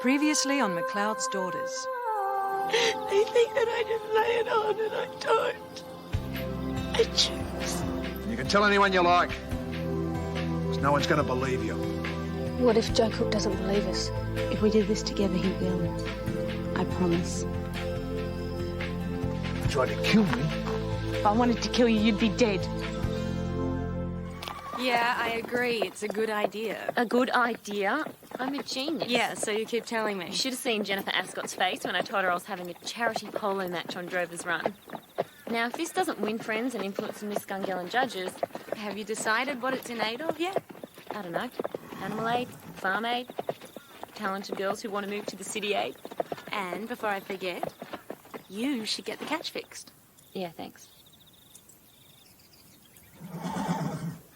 Previously on McLeod's Daughters. They think that I just lay it on and I don't. I choose. You can tell anyone you like. Because no one's going to believe you. What if Joe Cook doesn't believe us? If we did this together, he will. I promise. If you tried to kill me. If I wanted to kill you, you'd be dead. Yeah, I agree. It's a good idea. A good idea? I'm a genius. Yeah, so you keep telling me. You should have seen Jennifer Ascott's face when I told her I was having a charity polo match on Drover's Run. Now, if this doesn't win friends and influence the Miss Gungellan judges... Have you decided what it's in aid of yet? I don't know. Animal aid, farm aid, talented girls who want to move to the city aid. And, before I forget, you should get the catch fixed. Yeah, thanks.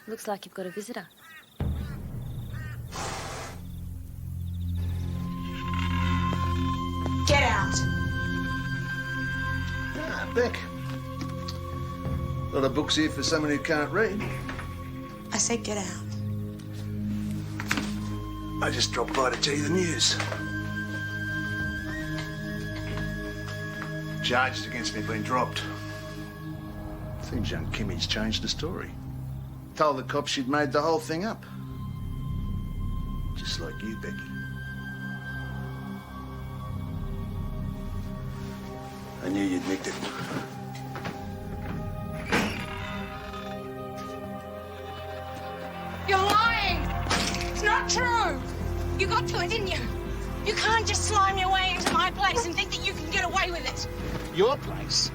Looks like you've got a visitor. Get out! Ah, Beck. Lot of books here for someone who can't read. I said get out. I just dropped by to tell you the news. Charges against me have been dropped. Seems young Kimmy's changed the story. Told the cops she'd made the whole thing up. Just like you, Becky. I knew you'd nicked it. You're lying! It's not true! You got to it, didn't you? You can't just slime your way into my place and think that you can get away with it. Your place?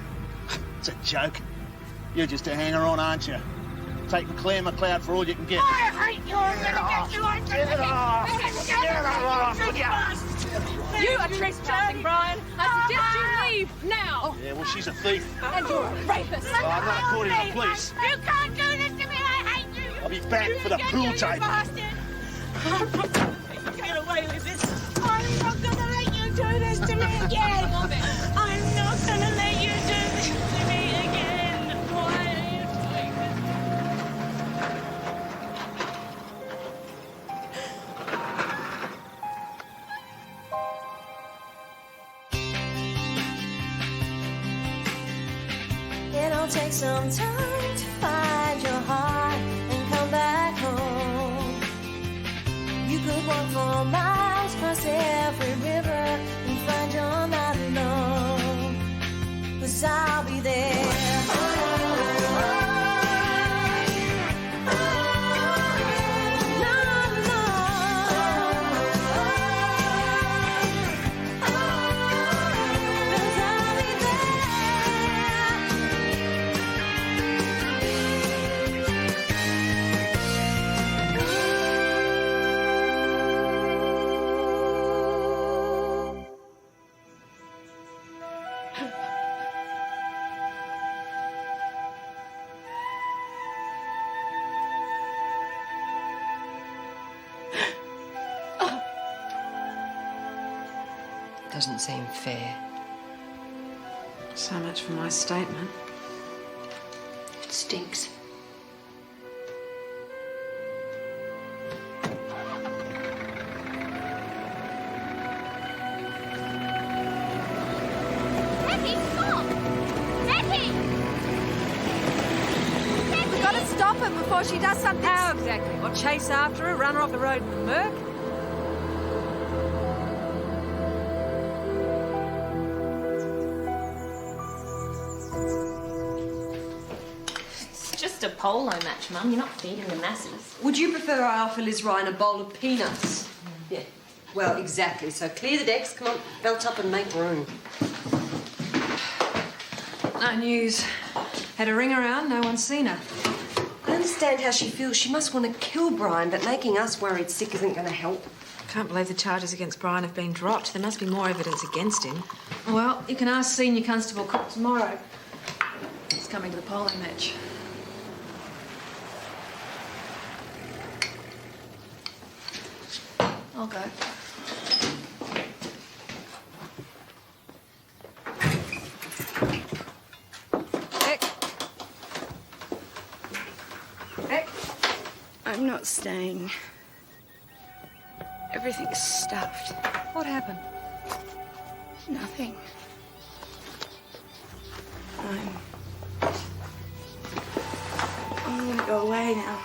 It's a joke. You're just a hanger-on, aren't you? Taking Claire McLeod for all you can get. I hate you! I'm gonna get you! I'm gonna get you! You are trespassing, Brian. I suggest you leave now. Yeah, well, she's a thief. And you're a rapist. Oh, I'm not according to the police. You can't do this to me! I hate you! I'll be back for the pool table. Get away with this! I'm not gonna let you do this to me again! I'm not gonna let you do this to me again! Why are you doing this? It'll take some time to find your heart and come back home. You could walk for miles, cross every river and find you're not alone. 'Cause I'll be there. Doesn't seem fair. So much for my statement. It stinks. Becky, stop! Becky! We've got to stop her before she does something. How exactly? What, chase after her, run her off the road and murk? Just a polo match, Mum. You're not feeding the masses. Would you prefer I offer Liz Ryan a bowl of peanuts? Yeah. Well, exactly. So clear the decks, come on, belt up and make room. No news. Had a ring around, no one's seen her. I understand how she feels. She must want to kill Brian, but making us worried sick isn't going to help. Can't believe the charges against Brian have been dropped. There must be more evidence against him. Well, you can ask Senior Constable Cook tomorrow. He's coming to the polo match. I'll go. I'm not staying. Everything's stuffed. What happened? Nothing. I'm gonna go away now.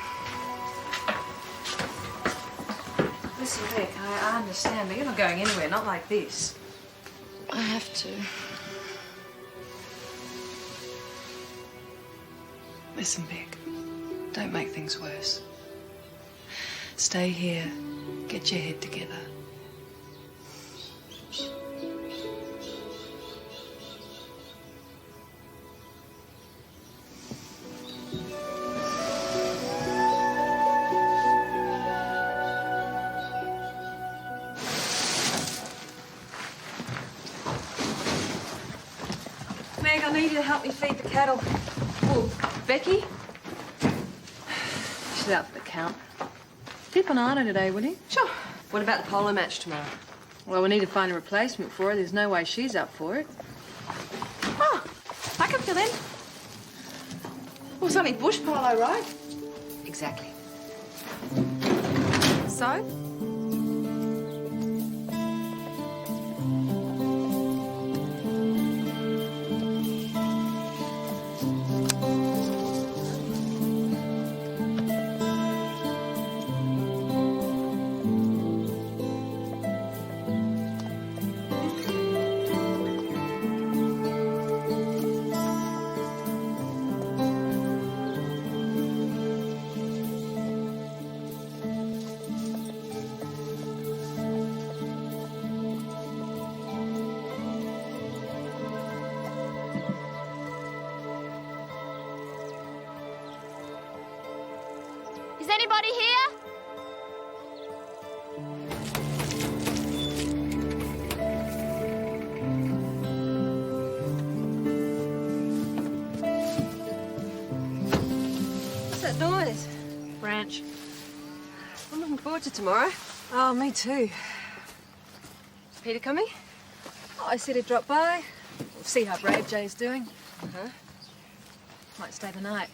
Listen, Beck, I understand, but you're not going anywhere, not like this. I have to. Listen, Beck, don't make things worse. Stay here, get your head together. Meg, I need you to help me feed the cattle. Oh, Becky? She's out for the count. Keep an eye on her today, will you? Sure. What about the polo match tomorrow? Well, we need to find a replacement for her. There's no way she's up for it. Oh, I can fill in. Well, it's only bush polo, right? Exactly. So? Is anybody here? What's that noise? Branch. I'm looking forward to tomorrow. Oh, me too. Is Peter coming? Oh, I said he'd drop by. We'll see how brave Jay's doing. Uh-huh. Might stay the night.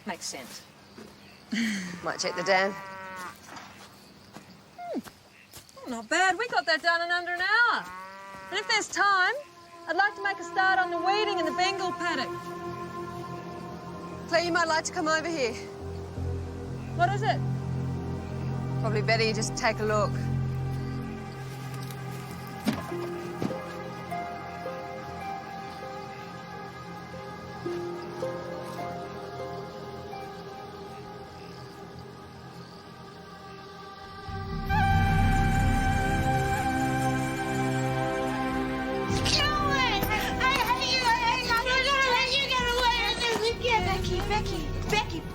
Makes sense. Might check the dam. Not bad. We got that done in under an hour. And if there's time, I'd like to make a start on the weeding in the Bengal paddock. Claire, you might like to come over here. What is it? Probably better you just take a look.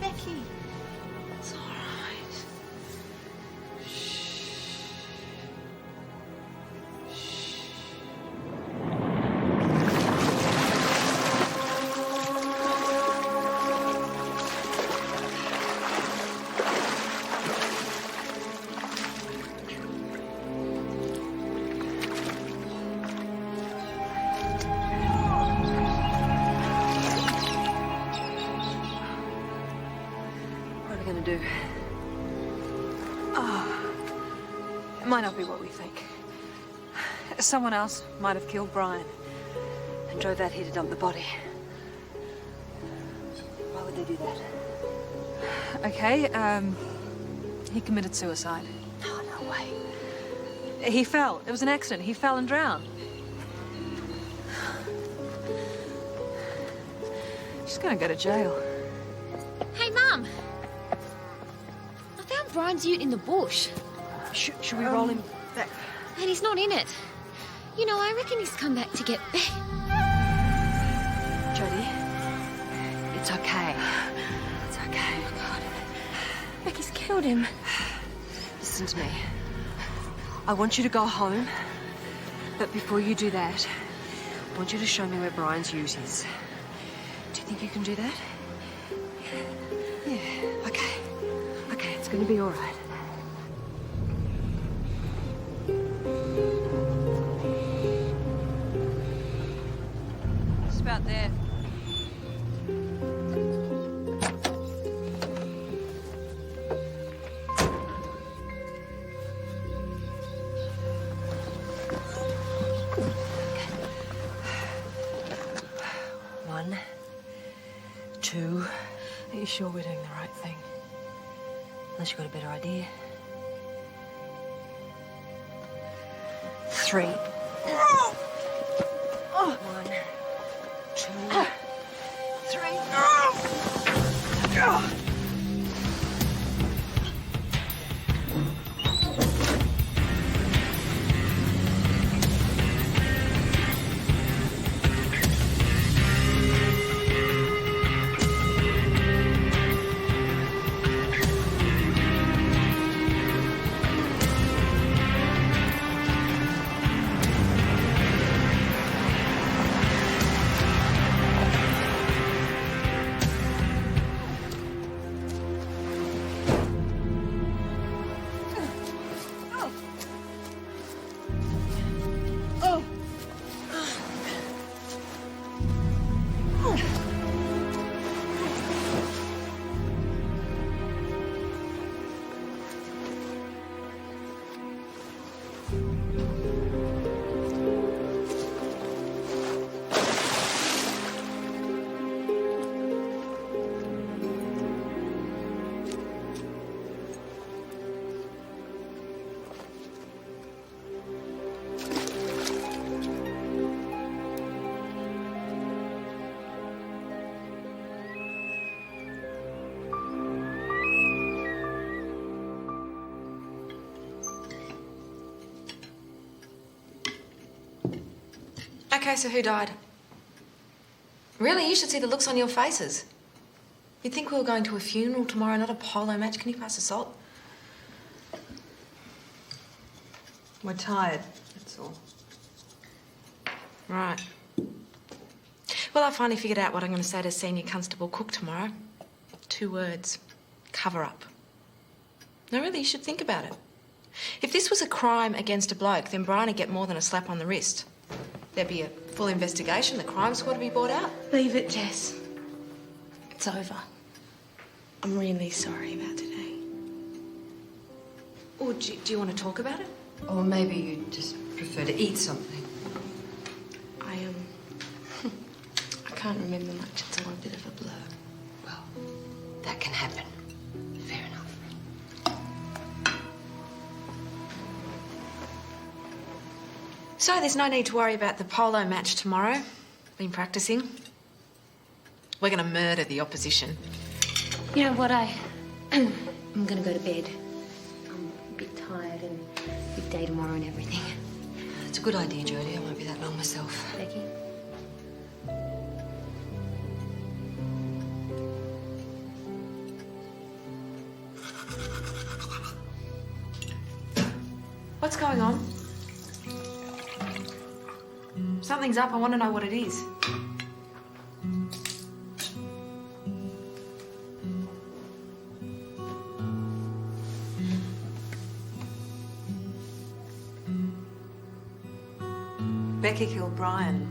Becky. It's all right. Do. Oh, it might not be what we think. Someone else might have killed Brian and drove out here to dump the body. Why would they do that? Okay, he committed suicide. Oh, no way. He fell. It was an accident. He fell and drowned. She's gonna go to jail. Hey, Mum. I found Brian's ute in the bush. Should we roll him back? And he's not in it. You know, I reckon he's come back to get Beck. Jodi, it's okay. It's okay. Oh, God. Becky's killed him. Listen to me. I want you to go home, but before you do that, I want you to show me where Brian's ute is. Do you think you can do that? Yeah. Okay. Okay, it's going to be all right. It's about there. you sure we're doing the right thing? Unless you've got a better idea. 3. 1, 2, 3. Okay, so who died? Really, you should see the looks on your faces. You'd think we were going to a funeral tomorrow, not a polo match. Can you pass the salt? We're tired, that's all. Right. Well, I finally figured out what I'm going to say to Senior Constable Cook tomorrow. 2 words. Cover up. No, really, you should think about it. If this was a crime against a bloke, then Brian would get more than a slap on the wrist. There'd be a full investigation, the crime squad would be brought out. Leave it, Jess. It's over. I'm really sorry about today. Or do you want to talk about it? Or maybe you just prefer to eat something. I can't remember much. It's all a bit of a blur. Well, that can happen. Fair enough. So there's no need to worry about the polo match tomorrow. Been practicing. We're going to murder the opposition. You know what, I'm going to go to bed. I'm a bit tired and big day tomorrow and everything. It's a good idea, Jodi. I won't be that long myself. Becky? What's going on? Something's up. I want to know what it is. Becky killed Brian.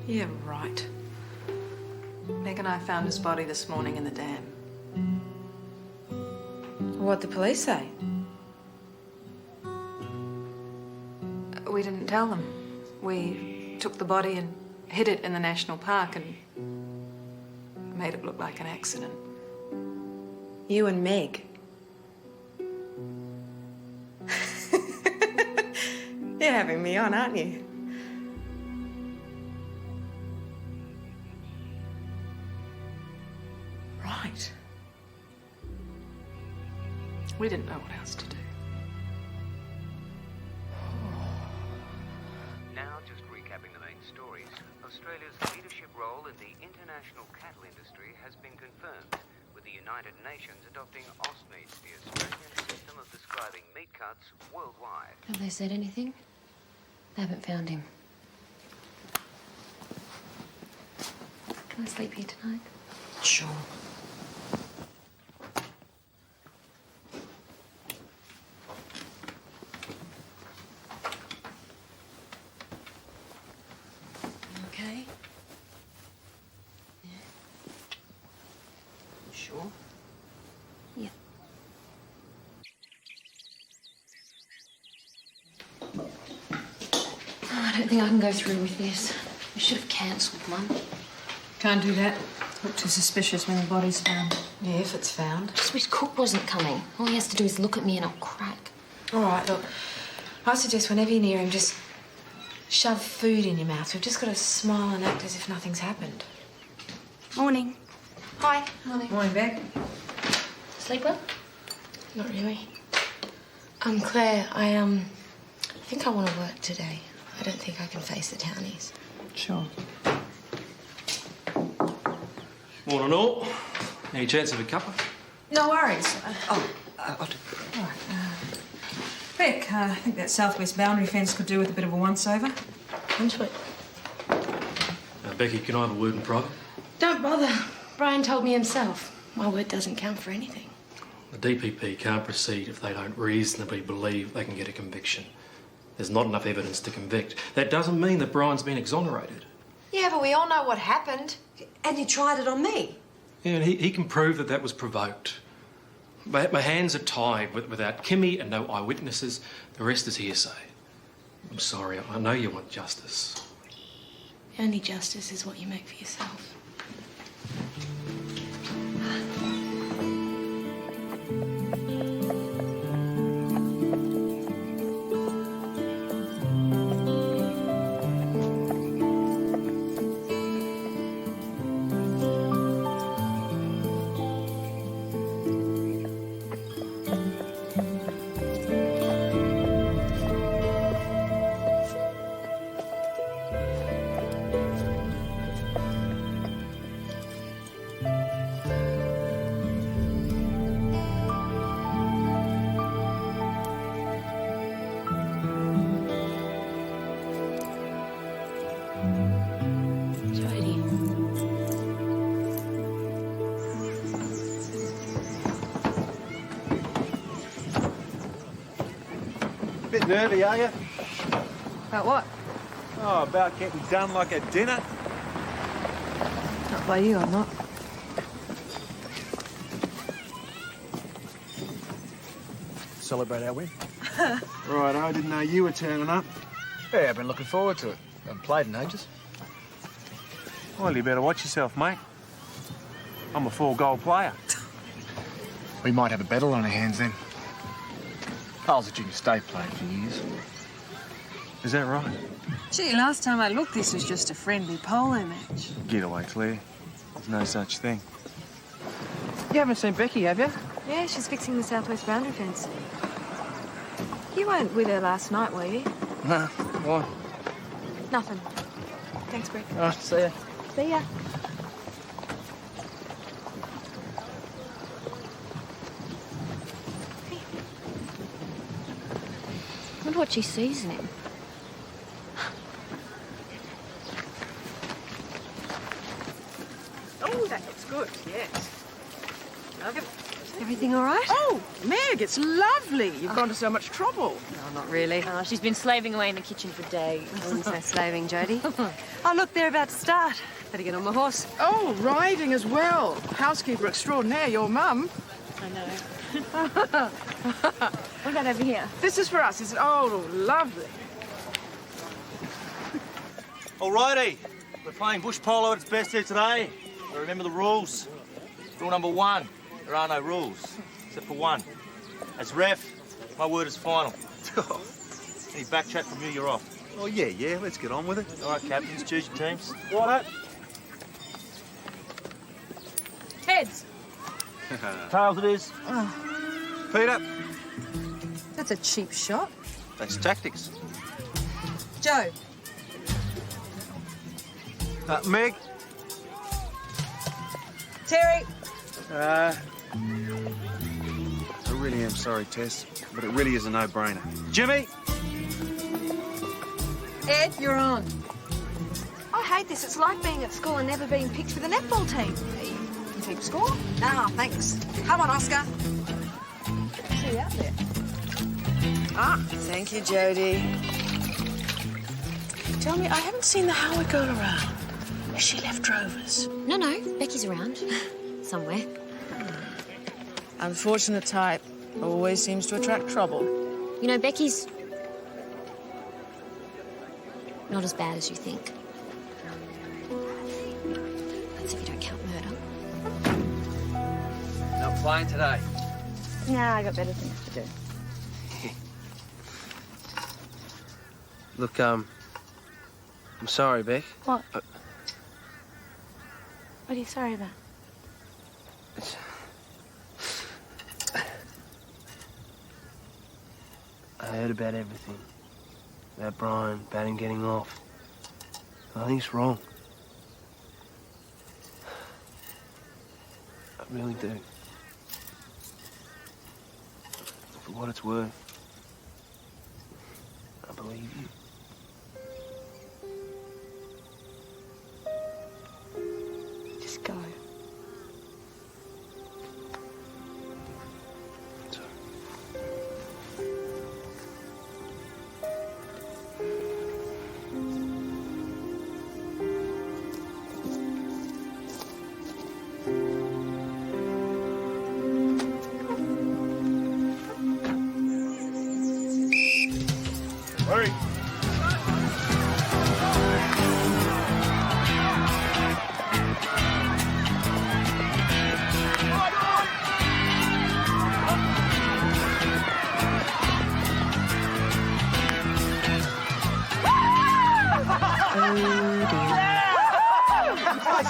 Yeah, right. Meg and I found his body this morning in the dam. What'd the police say? We didn't tell them. We took the body and hid it in the national park and made it look like an accident. You and Meg. You're having me on, aren't you? Right. We didn't know what else to do. Now, just recapping the main stories. Australia's leadership role in the international cattle industry has been confirmed, with the United Nations adopting AusMeat, the Australian system of describing meat cuts worldwide. Have they said anything? They haven't found him. Can I sleep here tonight? Sure. Okay? Yeah. Sure? Yeah. I don't think I can go through with this. We should have cancelled, Mum. Can't do that. Look too suspicious when the body's found. Yeah, if it's found. Just wish Cook wasn't coming. All he has to do is look at me and I'll crack. All right, look, I suggest whenever you're near him, just shove food in your mouth. We've just got to smile and act as if nothing's happened. Morning. Hi. Morning. Morning, Beck. Sleep well? Not really. Claire, I think I want to work today. I don't think I can face the townies. Sure. Morning all. Any chance of a cuppa? No worries. I'll do. All right. Beck, I think that southwest boundary fence could do with a bit of a once-over. Into it. Becky, can I have a word in private? Don't bother. Brian told me himself. My word doesn't count for anything. The DPP can't proceed if they don't reasonably believe they can get a conviction. There's not enough evidence to convict. That doesn't mean that Brian's been exonerated. Yeah, but we all know what happened. And he tried it on me. Yeah, and he can prove that that was provoked. My hands are tied without Kimmy and no eyewitnesses. The rest is hearsay. I'm sorry, I know you want justice. Only justice is what you make for yourself. Jodi. Bit nervy, are you? About what? Oh, about getting done like a dinner. Not by you, I'm not. Celebrate our win. Right, I didn't know you were turning up. Yeah, I've been looking forward to it. I haven't played in ages. Well, you better watch yourself, mate. I'm a 4-goal player. We might have a battle on our hands then. I was a junior state player for years. Is that right? Gee, last time I looked, this was just a friendly polo match. Get away, Claire. There's no such thing. You haven't seen Becky, have you? Yeah, she's fixing the southwest boundary fence. You weren't with her last night, were you? No. Why? Nothing. Thanks, Greg. All right, see ya. See ya. I wonder what she sees in him. Oh, that looks good, yes. Love it. Everything all right? Oh, Meg, it's lovely. You've gone to so much trouble. No, not really. Oh, she's been slaving away in the kitchen for days. I wouldn't say slaving, Jodi. Oh, look, they're about to start. Better get on my horse. Oh, riding as well. Housekeeper extraordinaire, your mum. I know. What about over here? This is for us, isn't it? Oh, lovely. Alrighty, we're playing bush polo at its best here today. But remember the rules. Rule number 1, there are no rules, except for one. As ref, my word is final. Any back chat from you, you're off. Oh, yeah, let's get on with it. All right, captains, choose your teams. Righto. Heads. Tails it is. Feet up. That's a cheap shot. That's tactics. Joe. Meg. Terry. I really am sorry, Tess, but it really is a no-brainer. Jimmy. Ed, you're on. I hate this. It's like being at school and never being picked for the netball team. You keep score? Ah, thanks. Come on, Oscar. See you out there. Ah, Thank you, Jodi. tell me, I haven't seen the Howard girl around. Has she left Drovers? No, Becky's around. Somewhere. Unfortunate type. Always seems to attract trouble. You know, Becky's not as bad as you think. That's if you don't count murder. Not playing today. Nah, I got better things to do. Look, I'm sorry, Beck. What? What are you sorry about? I heard about everything. About Brian, about him getting off. I think it's wrong. I really do. For what it's worth, I believe you. Just go.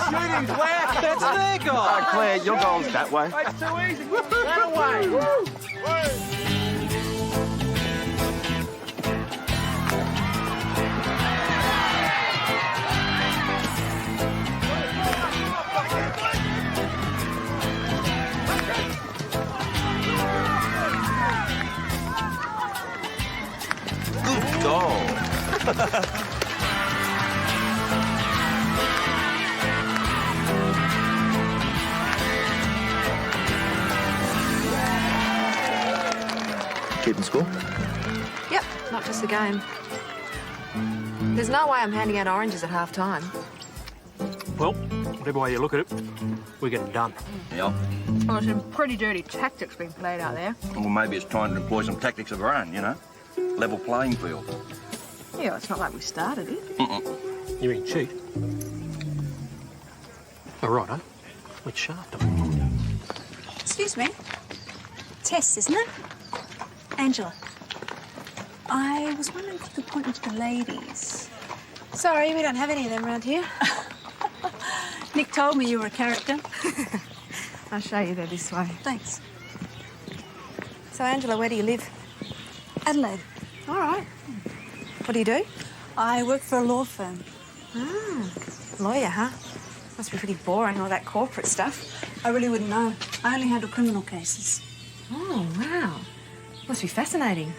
Shooting, Claire! That's their goal! Claire, your goal's that way. That's too easy. That away! Good goal. Keeping score? Yep, not just the game. There's no way I'm handing out oranges at half-time. Well, whatever way you look at it, we're getting done. Yeah. Well, some pretty dirty tactics being played out there. Well, maybe it's time to employ some tactics of our own, you know? Level playing field. Yeah, it's not like we started it. You mean cheat? All right, huh? Let's shaft them. Excuse me. Tess, isn't it? Angela. I was wondering if you could point me to the ladies. Sorry, we don't have any of them around here. Nick told me you were a character. I'll show you. They're this way. Thanks. So, Angela, where do you live? Adelaide. All right. What do you do? I work for a law firm. Ah, lawyer, huh? Must be pretty boring, all that corporate stuff. I really wouldn't know. I only handle criminal cases. Oh, wow. Must be fascinating.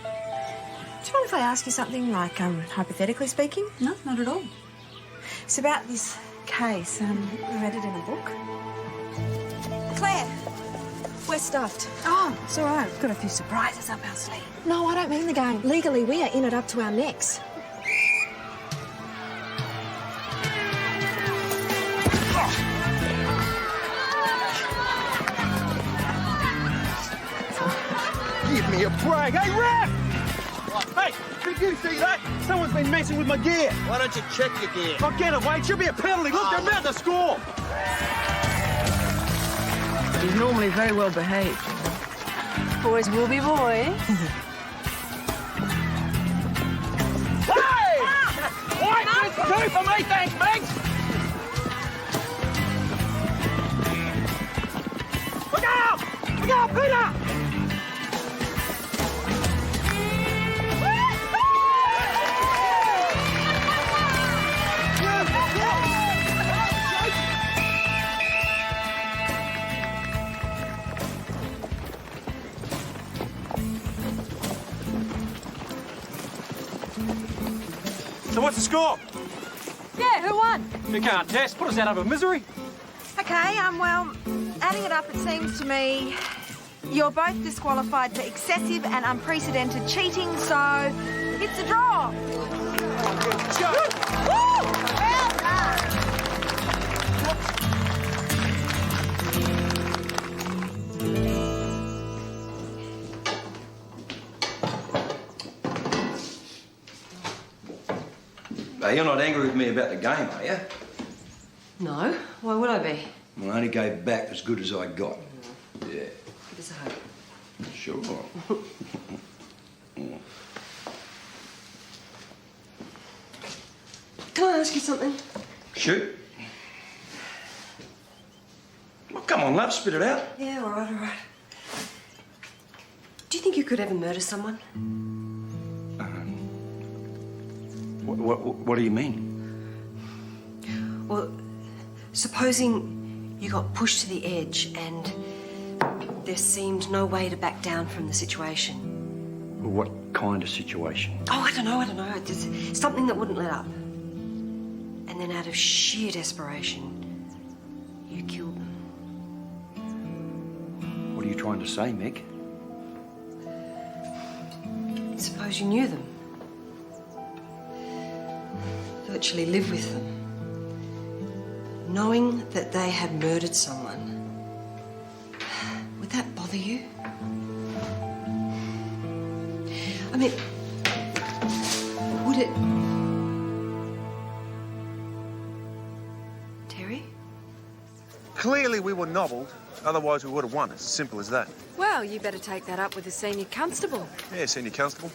Do you mind if I ask you something, like, hypothetically speaking? No, not at all. It's about this case. I read it in a book. Claire, we're stuffed. Oh, it's all right. We've got a few surprises up our sleeve. No, I don't mean the game. Legally, we are in it up to our necks. Give me a break. Hey, ref! Hey, did you see that? Someone's been messing with my gear. Why don't you check your gear? I'll get it, Wade. Should be a penalty. Look, they're about to score. He's normally very well behaved. Boys will be boys. Hey! White, that's two for me, thanks, Megs. Look out! Look out, Peter! So what's the score? Yeah, who won? You can't test. Put us out of our misery. Okay, well, adding it up, it seems to me you're both disqualified for excessive and unprecedented cheating, so it's a draw. Hey, you're not angry with me about the game, are you? No, why would I be? Well, I only gave back as good as I got. Sure. Can I ask you something? Shoot. Well, come on, love, spit it out. Yeah, all right, all right. Do you think you could ever murder someone? What do you mean? Well, supposing you got pushed to the edge and there seemed no way to back down from the situation. What kind of situation? Oh, I don't know. Just something that wouldn't let up. And then out of sheer desperation, you killed them. What are you trying to say, Meg? Suppose you knew them. Virtually live with them. Knowing that they had murdered someone. Would that bother you? I mean, would it... Terry? Clearly we were nobbled, otherwise we would have won. It's as simple as that. Well, you better take that up with the senior constable. Yeah, Senior Constable.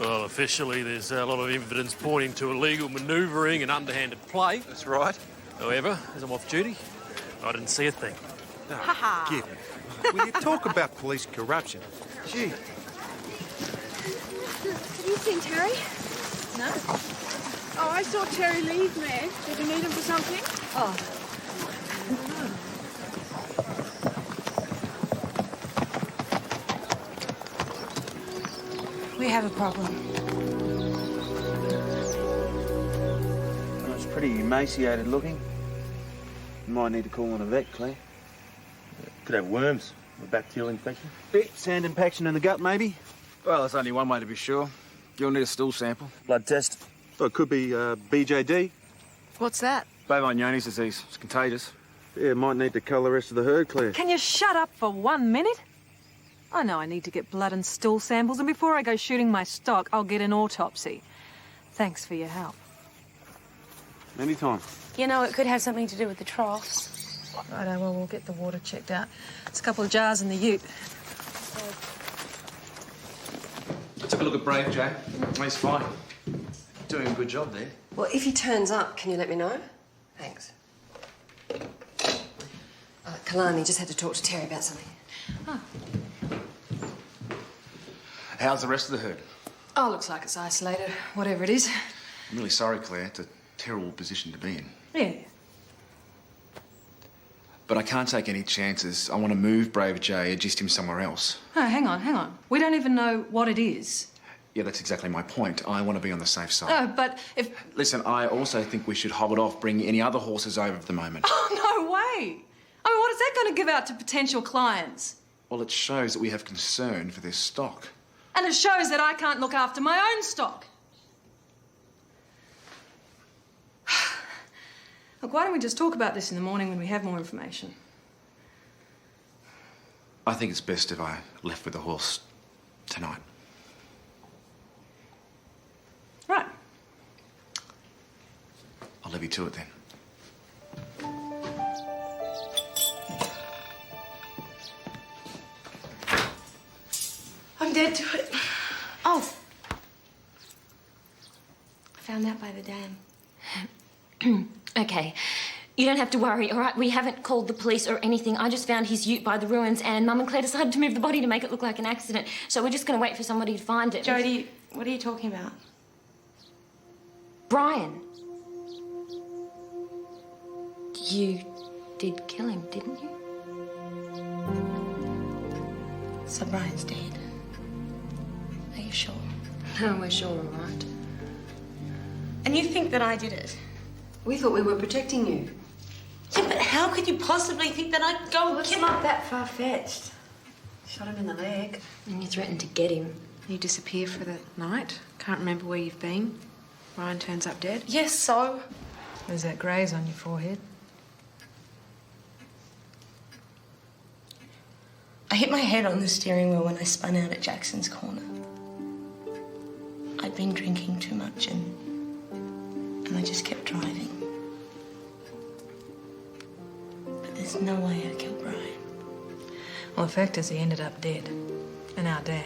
Well, officially, there's a lot of evidence pointing to illegal manoeuvring and underhanded play. That's right. However, as I'm off duty, I didn't see a thing. Oh, give me. Will you talk about police corruption? Gee. Have you seen Terry? No. Oh, I saw Terry leave, Meg. Did you need him for something? Oh. We have a problem. Well, it's pretty emaciated looking. You might need to call on a vet, Claire. Could have worms, a bacterial infection. Bit sand impaction in the gut, maybe? Well, there's only one way to be sure. You'll need a stool sample. Blood test. Well, it could be BJD. What's that? Bovine-Johne's disease. It's contagious. Yeah, might need to cull the rest of the herd, Claire. Can you shut up for 1 minute? I know I need to get blood and stool samples, and before I go shooting my stock, I'll get an autopsy. Thanks for your help. Anytime. You know, it could have something to do with the troughs. Righto, well, we'll get the water checked out. There's a couple of jars in the ute. I took a look at Brave Jack. He's fine. Doing a good job there. Well, if he turns up, can you let me know? Thanks. Kalani just had to talk to Terry about something. Oh. How's the rest of the herd? Oh, looks like it's isolated, whatever it is. I'm really sorry, Claire. It's a terrible position to be in. Yeah. But I can't take any chances. I want to move Brave J, adjust him somewhere else. Oh, hang on. We don't even know what it is. Yeah, that's exactly my point. I want to be on the safe side. Oh, but if... Listen, I also think we should hob it off, bring any other horses over at the moment. Oh, no way! I mean, what is that going to give out to potential clients? Well, it shows that we have concern for their stock. And it shows that I can't look after my own stock. Look, why don't we just talk about this in the morning when we have more information? I think it's best if I left with the horse tonight. Right. I'll leave you to it then. I'm dead to it. Oh. I found out by the dam. Okay. You don't have to worry, all right? We haven't called the police or anything. I just found his ute by the ruins and Mum and Claire decided to move the body to make it look like an accident. So we're just going to wait for somebody to find it. Jodi, what are you talking about? Brian. You did kill him, didn't you? So Brian's dead. Are you sure? No, we're sure, all right. And you think that I did it? We thought we were protecting you. Yeah, but how could you possibly think that I'd go and It's kill not him? that far-fetched. Shot him in the leg. And you threatened to get him. You disappear for the night. Can't remember where you've been. Ryan turns up dead. Yes, so? There's that graze on your forehead. I hit my head on the steering wheel when I spun out at Jackson's corner. I'd been drinking too much and I just kept driving. But there's no way I killed Brian. Well, the fact is he ended up dead. and our dad.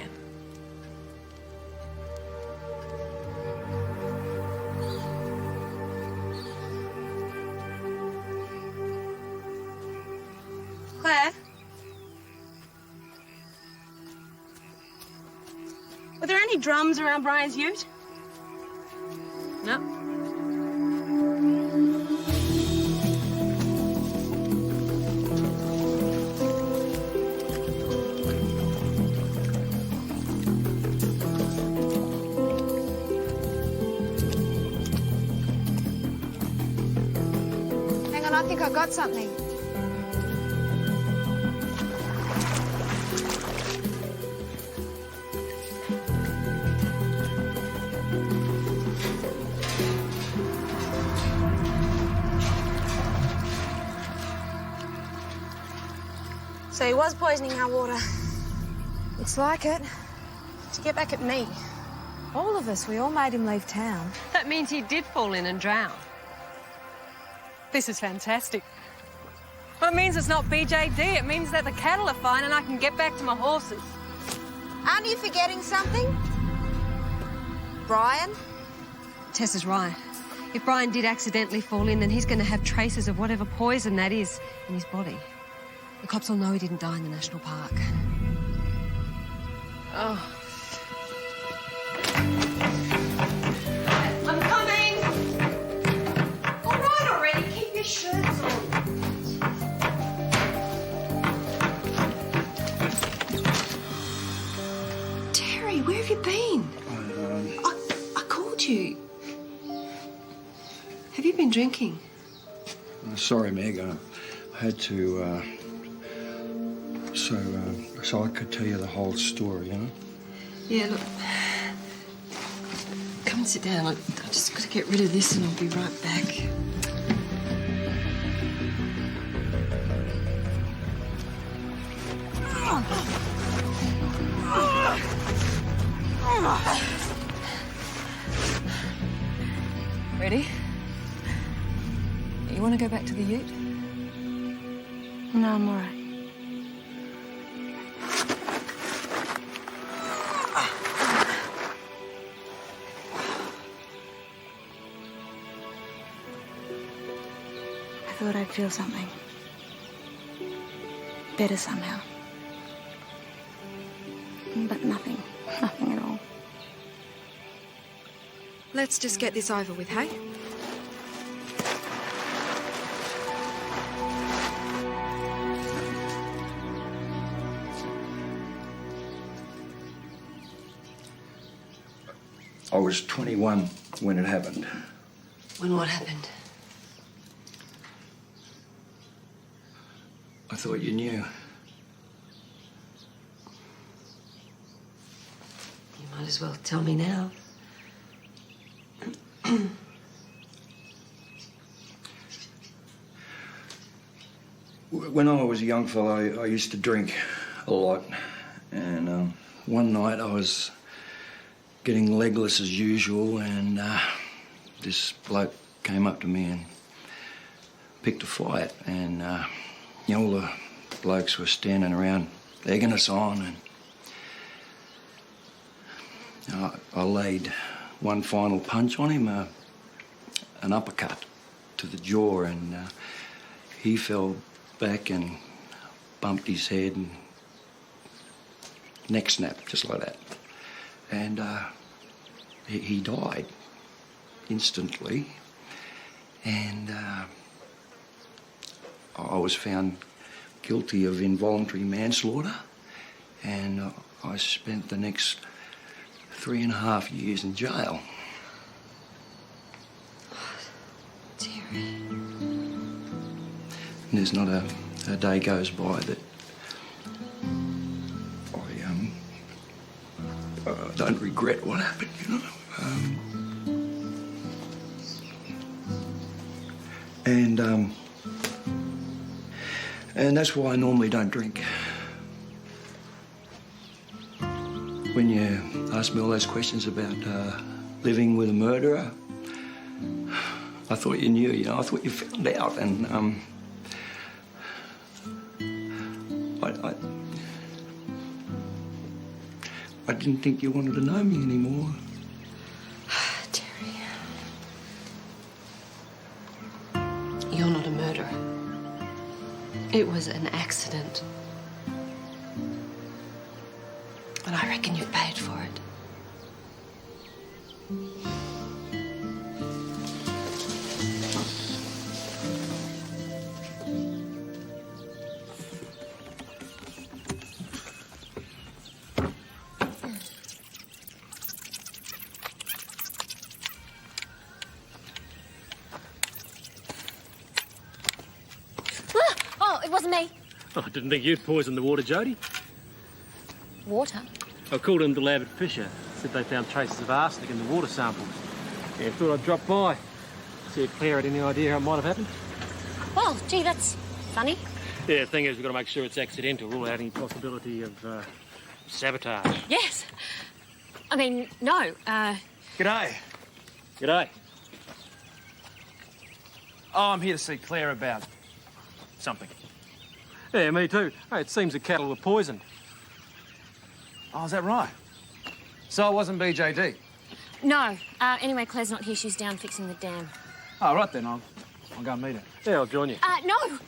Claire? Were there any drums around Brian's ute? No. Hang on, I think I got something. So he was poisoning our water. Looks like it. To get back at me. All of us, we all made him leave town. That means he did fall in and drown. This is fantastic. Well, it means it's not BJD. It means that the cattle are fine and I can get back to my horses. Aren't you forgetting something? Brian? Tess is right. If Brian did accidentally fall in, then he's going to have traces of whatever poison that is in his body. The cops will know he didn't die in the national park. Oh. I'm coming! All right already, keep your shirts on. Terry, where have you been? I called you. Have you been drinking? Sorry, Meg. I had to, so I could tell you the whole story, you know? Yeah, look. Come and sit down. I just got to get rid of this and I'll be right back. Ready? You want to go back to the ute? No, I'm all right. I thought I'd feel something. Better somehow. But nothing. Nothing at all. Let's just get this over with, hey? I was 21 when it happened. When what happened? I thought you knew. You might as well tell me now. When I was a young fellow, I used to drink a lot. And one night I was getting legless as usual, and this bloke came up to me and picked a fight. And, you know, all the blokes were standing around egging us on. And I laid one final punch on him, an uppercut to the jaw, and he fell back and bumped his head and neck snapped, just like that. And he died instantly. And I was found guilty of involuntary manslaughter. And I spent the next 3.5 years in jail. Terry. And there's not a day goes by that I don't regret what happened, you know. And that's why I normally don't drink. When you ask me all those questions about living with a murderer, I thought you knew, you know. I thought you found out, and I didn't think you wanted to know me anymore. Terry. You're not a murderer. It was an accident. And I reckon you've paid for it. Oh, it wasn't me. Oh, I didn't think you'd poisoned the water, Jodi. Water? I called in the lab at Fisher. Said they found traces of arsenic in the water samples. Yeah, thought I'd drop by. See if Claire had any idea how it might have happened. Well, gee, that's funny. Yeah, the thing is, we've got to make sure it's accidental, rule out any possibility of sabotage. Yes. I mean, no. G'day. G'day. Oh, I'm here to see Claire about something. Yeah, me too. Hey, it seems the cattle were poisoned. Oh, is that right? So it wasn't BJD? No. Anyway, Claire's not here. She's down fixing the dam. Oh, right then. I'll go and meet her. Yeah, I'll join you. No.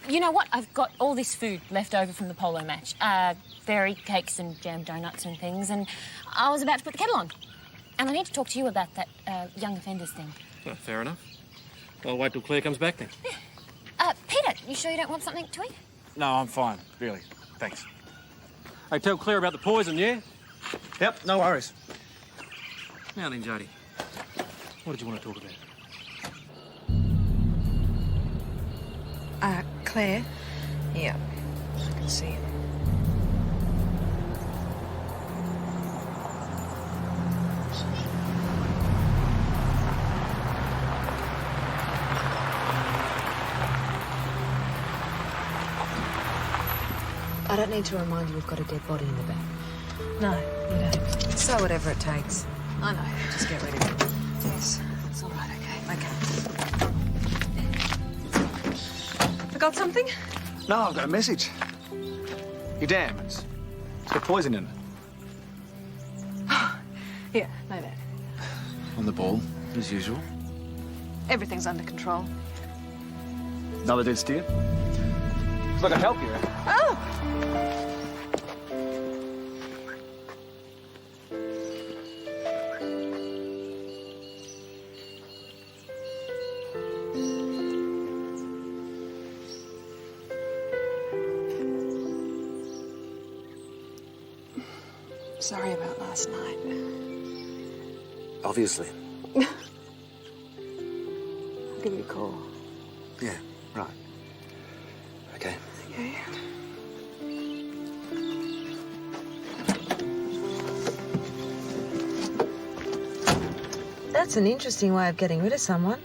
You know what? I've got all this food left over from the polo match. Berry cakes and jam donuts and things, and I was about to put the kettle on. And I need to talk to you about that young offenders thing. Well, fair enough. I'll wait till Claire comes back then. Peter, you sure you don't want something to eat? No, I'm fine. Really. Thanks. Hey, tell Claire about the poison, yeah? Yep, no worries. Now then, Jodi, what did you want to talk about? Claire? Yeah, I can see it. I don't need to remind you we've got a dead body in the back. No, you don't. So whatever it takes. I know. Just get ready. Yes, it's all right, okay? Okay. Forgot something? No, I've got a message. Your dam, it's got poison in it. Yeah, know that. On the ball, as usual. Everything's under control. Another dead steer? If I can help you. Oh! Sorry about last night. Obviously. I'll give you a call. Yeah, right. Okay. Okay. That's an interesting way of getting rid of someone.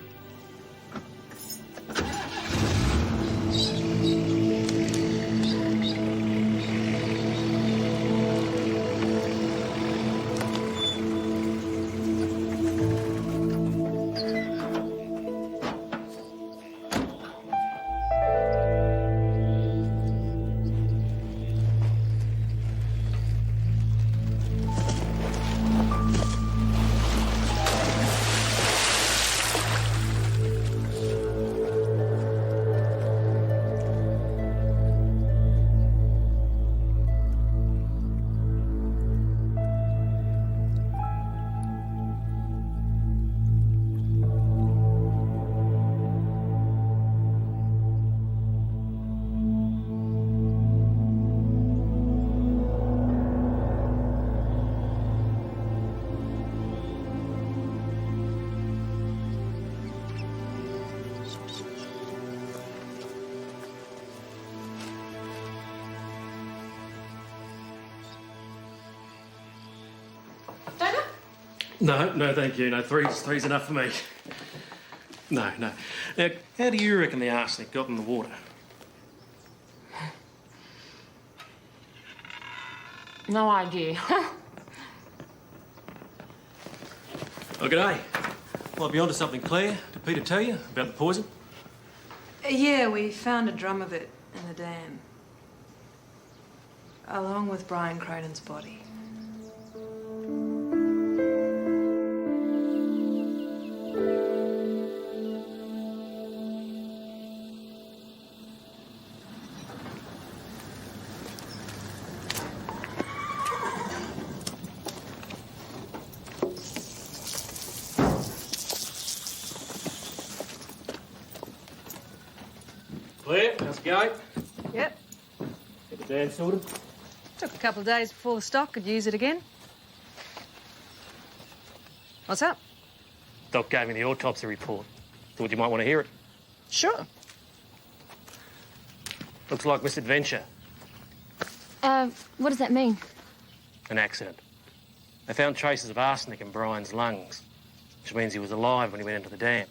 No, thank you. No, three's enough for me. No. Now, how do you reckon the arsenic got in the water? No idea. Oh, g'day. Might be onto something, Claire. Did Peter tell you about the poison? Yeah, we found a drum of it in the dam. Along with Brian Cronin's body. Claire, how's it going? Yep. Get the dam sorted? Took a couple of days before the stock could use it again. What's up? Doc gave me the autopsy report. Thought you might want to hear it. Sure. Looks like misadventure. What does that mean? An accident. They found traces of arsenic in Brian's lungs, which means he was alive when he went into the dam.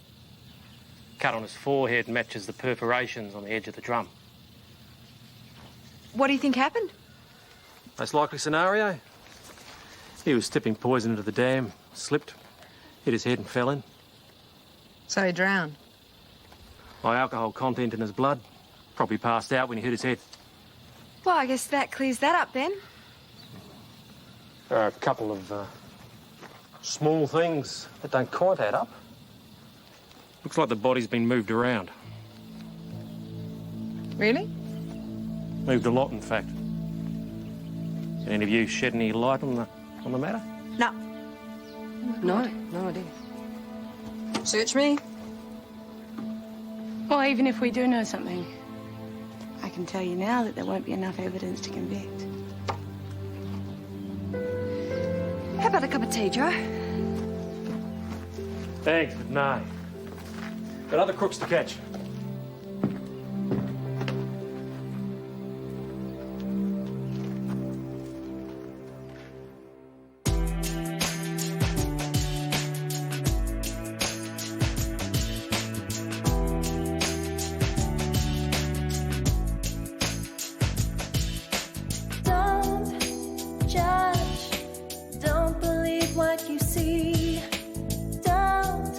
Cut on his forehead matches the perforations on the edge of the drum. What do you think happened? Most likely scenario. He was tipping poison into the dam, slipped, hit his head and fell in. So he drowned? High alcohol content in his blood. Probably passed out when he hit his head. Well, I guess that clears that up then. There are a couple of small things that don't quite add up. Looks like the body's been moved around. Really? Moved a lot, in fact. Can any of you shed any light on the matter? No. No idea. Search me. Well, even if we do know something, I can tell you now that there won't be enough evidence to convict. How about a cup of tea, Joe? Thanks, but no. Got other crooks to catch. Don't judge, don't believe what you see. Don't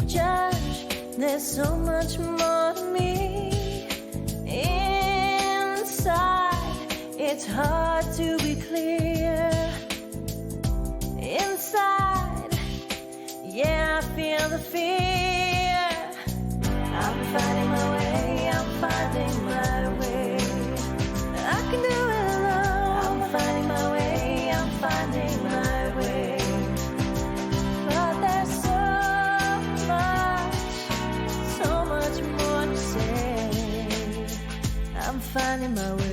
judge, there's so much more to me. Inside, it's hard to be clear. Inside, yeah, I feel the fear. I'm finding my way, I'm finding my way. I can do it alone. I'm finding my way, I'm finding my way. But there's so much more to say. I'm finding my way.